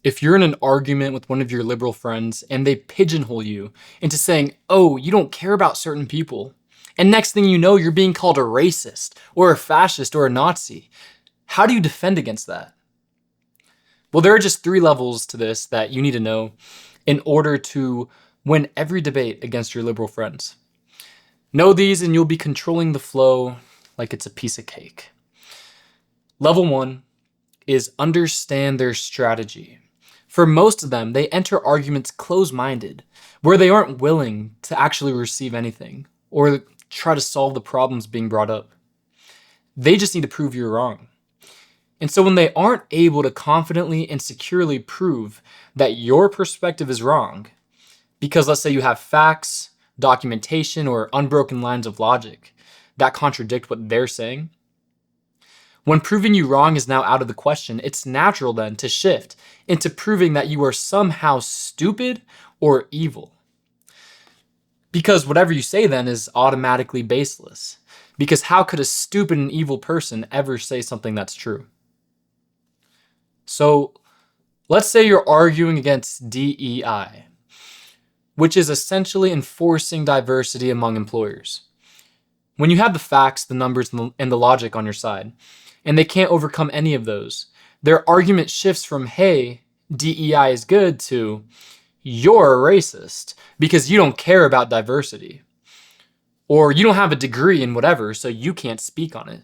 If you're in an argument with one of your liberal friends and they pigeonhole you into saying, oh, you don't care about certain people, and next thing you know, you're being called a racist or a fascist or a Nazi, how do you defend against that? Well, there are just 3 levels to this that you need to know in order to win every debate against your liberal friends. Know these and you'll be controlling the flow like it's a piece of cake. Level 1 is understand their strategy. For most of them, they enter arguments close-minded, where they aren't willing to actually receive anything or try to solve the problems being brought up. They just need to prove you're wrong. And so when they aren't able to confidently and securely prove that your perspective is wrong, because let's say you have facts, documentation, or unbroken lines of logic that contradict what they're saying, when proving you wrong is now out of the question, it's natural then to shift into proving that you are somehow stupid or evil. Because whatever you say then is automatically baseless. Because how could a stupid and evil person ever say something that's true? So let's say you're arguing against DEI, which is essentially enforcing diversity among employers. When you have the facts, the numbers, and the logic on your side, and they can't overcome any of those, their argument shifts from, hey, DEI is good, to you're a racist because you don't care about diversity. Or you don't have a degree in whatever, so you can't speak on it.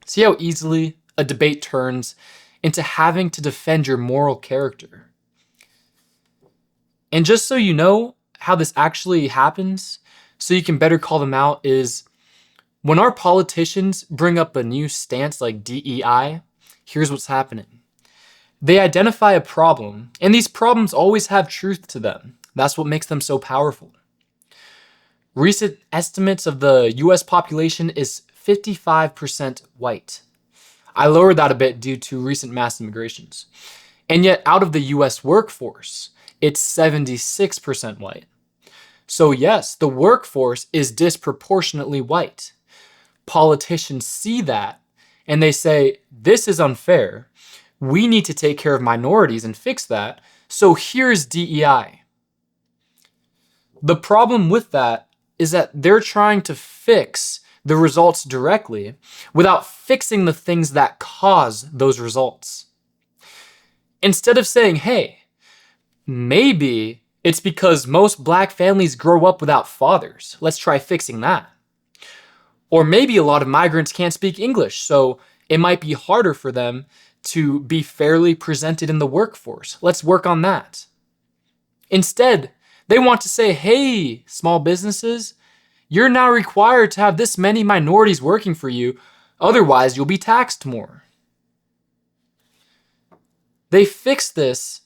See how easily a debate turns into having to defend your moral character. And just so you know how this actually happens, so you can better call them out, is when our politicians bring up a new stance like DEI, here's what's happening. They identify a problem, and these problems always have truth to them. That's what makes them so powerful. Recent estimates of the US population is 55% white. I lowered that a bit due to recent mass immigrations. And yet out of the US workforce, it's 76% white. So yes, the workforce is disproportionately white. Politicians see that and they say, this is unfair. We need to take care of minorities and fix that. So here's DEI. The problem with that is that they're trying to fix the results directly without fixing the things that cause those results. Instead of saying, hey, maybe it's because most black families grow up without fathers. Let's try fixing that. Or maybe a lot of migrants can't speak English, so it might be harder for them to be fairly presented in the workforce. Let's work on that. Instead, they want to say, hey, small businesses, you're now required to have this many minorities working for you, otherwise you'll be taxed more. They fix this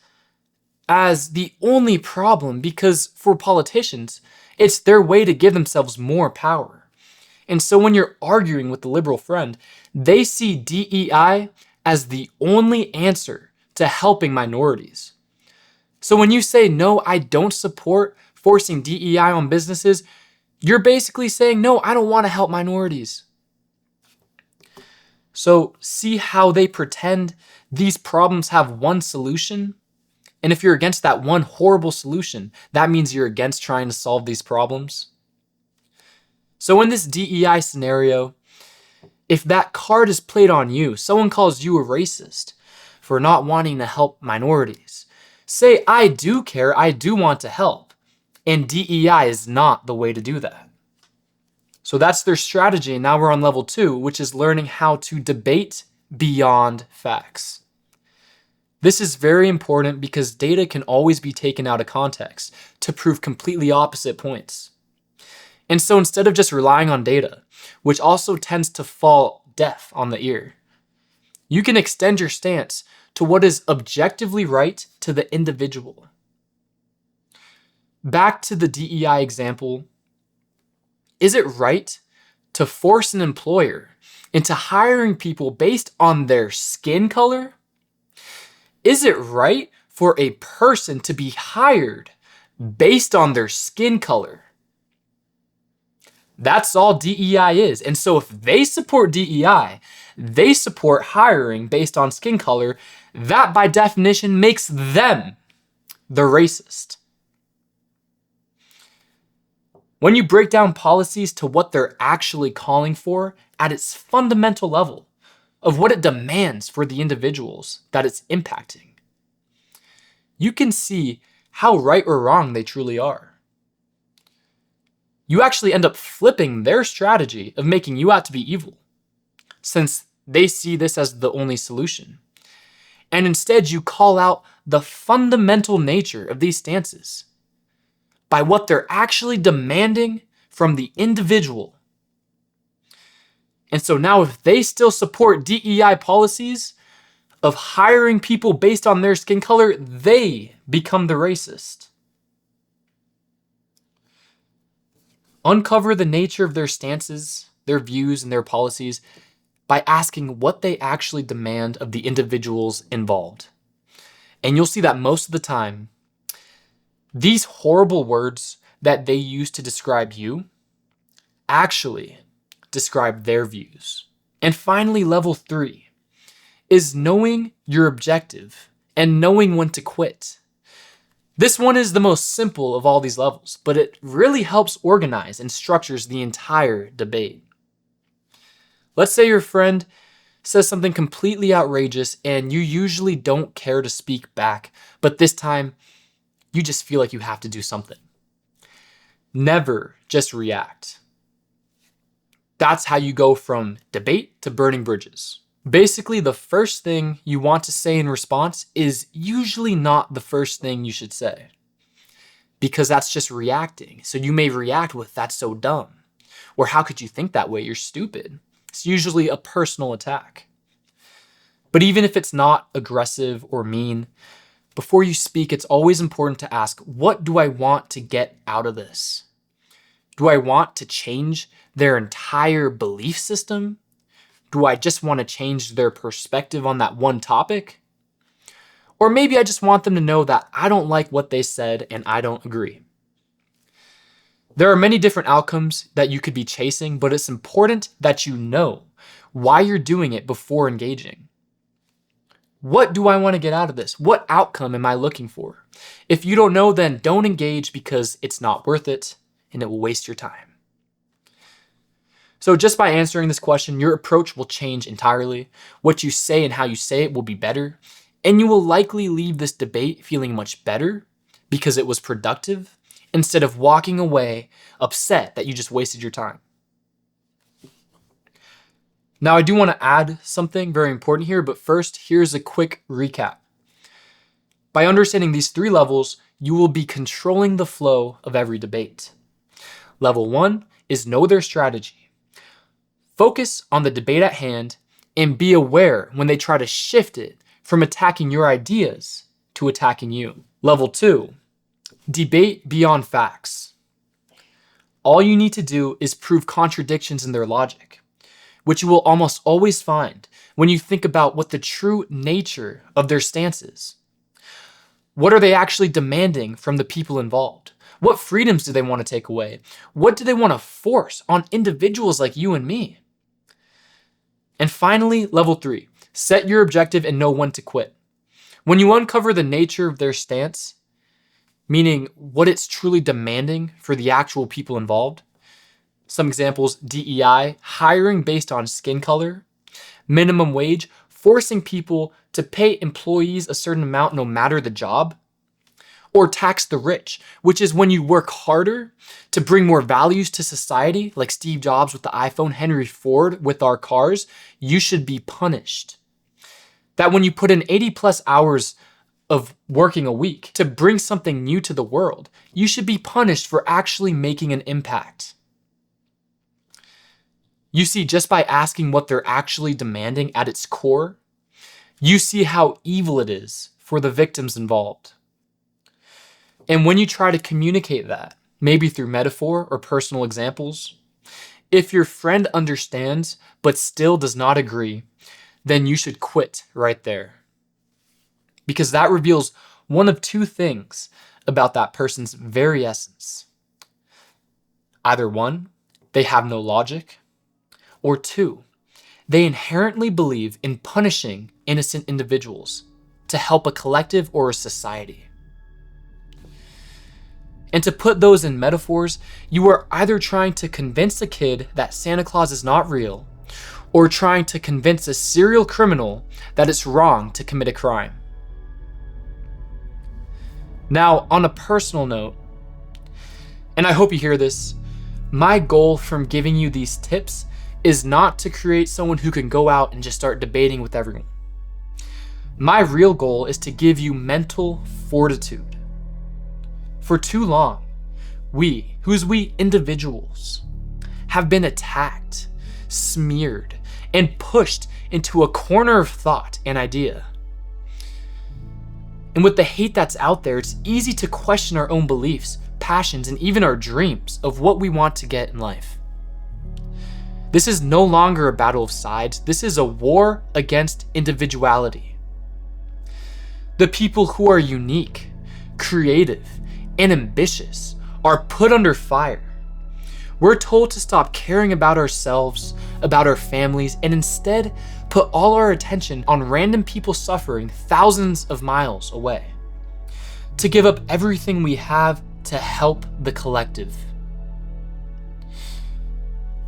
as the only problem because for politicians, it's their way to give themselves more power. And so when you're arguing with the liberal friend, they see DEI as the only answer to helping minorities. So when you say, no, I don't support forcing DEI on businesses, you're basically saying, no, I don't want to help minorities. So see how they pretend these problems have one solution? And if you're against that one horrible solution, that means you're against trying to solve these problems. So in this DEI scenario, if that card is played on you, someone calls you a racist for not wanting to help minorities, say, I do care, I do want to help. And DEI is not the way to do that. So that's their strategy. And now we're on level 2, which is learning how to debate beyond facts. This is very important because data can always be taken out of context to prove completely opposite points. And so instead of just relying on data, which also tends to fall deaf on the ear, you can extend your stance to what is objectively right to the individual. Back to the DEI example, is it right to force an employer into hiring people based on their skin color? Is it right for a person to be hired based on their skin color? That's all DEI is. And so if they support DEI, they support hiring based on skin color. That by definition makes them the racist. When you break down policies to what they're actually calling for at its fundamental level of what it demands for the individuals that it's impacting, you can see how right or wrong they truly are. You actually end up flipping their strategy of making you out to be evil, since they see this as the only solution. And instead, you call out the fundamental nature of these stances by what they're actually demanding from the individual. And so now, if they still support DEI policies of hiring people based on their skin color, they become the racist. Uncover the nature of their stances, their views, and their policies by asking what they actually demand of the individuals involved. And you'll see that most of the time, these horrible words that they use to describe you actually describe their views. And finally, level 3 is knowing your objective and knowing when to quit. This one is the most simple of all these levels, but it really helps organize and structures the entire debate. Let's say your friend says something completely outrageous and you usually don't care to speak back, but this time you just feel like you have to do something. Never just react. That's how you go from debate to burning bridges. Basically, the first thing you want to say in response is usually not the first thing you should say, because that's just reacting. So you may react with, "That's so dumb," or "How could you think that way? You're stupid." It's usually a personal attack. But even if it's not aggressive or mean, before you speak, it's always important to ask, what do I want to get out of this? Do I want to change their entire belief system? Do I just want to change their perspective on that one topic? Or maybe I just want them to know that I don't like what they said and I don't agree. There are many different outcomes that you could be chasing, but it's important that you know why you're doing it before engaging. What do I want to get out of this? What outcome am I looking for? If you don't know, then don't engage, because it's not worth it and it will waste your time. So just by answering this question, your approach will change entirely. What you say and how you say it will be better, and you will likely leave this debate feeling much better because it was productive, instead of walking away upset that you just wasted your time. Now, I do want to add something very important here, but first, here's a quick recap. By understanding these 3 levels, you will be controlling the flow of every debate. Level 1 is know their strategy. Focus on the debate at hand and be aware when they try to shift it from attacking your ideas to attacking you. Level 2, debate beyond facts. All you need to do is prove contradictions in their logic, which you will almost always find when you think about what the true nature of their stance is. What are they actually demanding from the people involved? What freedoms do they want to take away? What do they want to force on individuals like you and me? And finally, level 3, set your objective and know when to quit. When you uncover the nature of their stance, meaning what it's truly demanding for the actual people involved, some examples: DEI, hiring based on skin color; minimum wage, forcing people to pay employees a certain amount no matter the job; or tax the rich, which is when you work harder to bring more values to society, like Steve Jobs with the iPhone, Henry Ford with our cars, you should be punished. That when you put in 80 plus hours of working a week to bring something new to the world, you should be punished for actually making an impact. You see, just by asking what they're actually demanding at its core, you see how evil it is for the victims involved. And when you try to communicate that, maybe through metaphor or personal examples, if your friend understands but still does not agree, then you should quit right there. Because that reveals one of 2 things about that person's very essence. Either 1, they have no logic. Or 2, they inherently believe in punishing innocent individuals to help a collective or a society. And to put those in metaphors, you are either trying to convince a kid that Santa Claus is not real, or trying to convince a serial criminal that it's wrong to commit a crime. Now, on a personal note, and I hope you hear this, my goal from giving you these tips is not to create someone who can go out and just start debating with everyone. My real goal is to give you mental fortitude. For too long, we individuals, have been attacked, smeared, and pushed into a corner of thought and idea. And with the hate that's out there, it's easy to question our own beliefs, passions, and even our dreams of what we want to get in life. This is no longer a battle of sides. This is a war against individuality. The people who are unique, creative, and ambitious are put under fire. We're told to stop caring about ourselves, about our families, and instead put all our attention on random people suffering thousands of miles away. To give up everything we have to help the collective.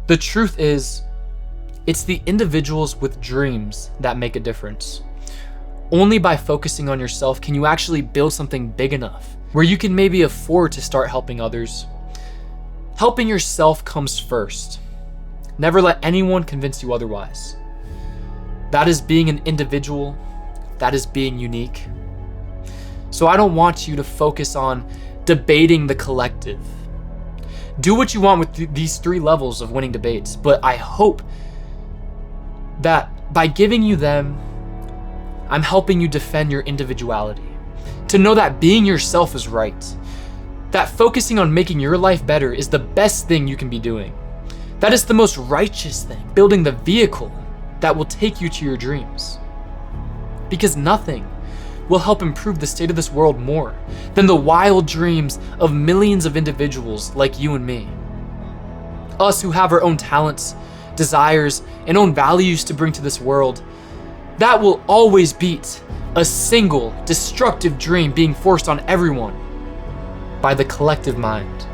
The truth is, it's the individuals with dreams that make a difference. Only by focusing on yourself can you actually build something big enough where you can maybe afford to start helping others. Helping yourself comes first. Never let anyone convince you otherwise. That is being an individual. That is being unique. So I don't want you to focus on debating the collective. Do what you want with these 3 levels of winning debates, but I hope that by giving you them, I'm helping you defend your individuality. To know that being yourself is right. That focusing on making your life better is the best thing you can be doing. That is the most righteous thing, building the vehicle that will take you to your dreams. Because nothing will help improve the state of this world more than the wild dreams of millions of individuals like you and me. Us who have our own talents, desires, and own values to bring to this world, that will always beat a single destructive dream being forced on everyone by the collective mind.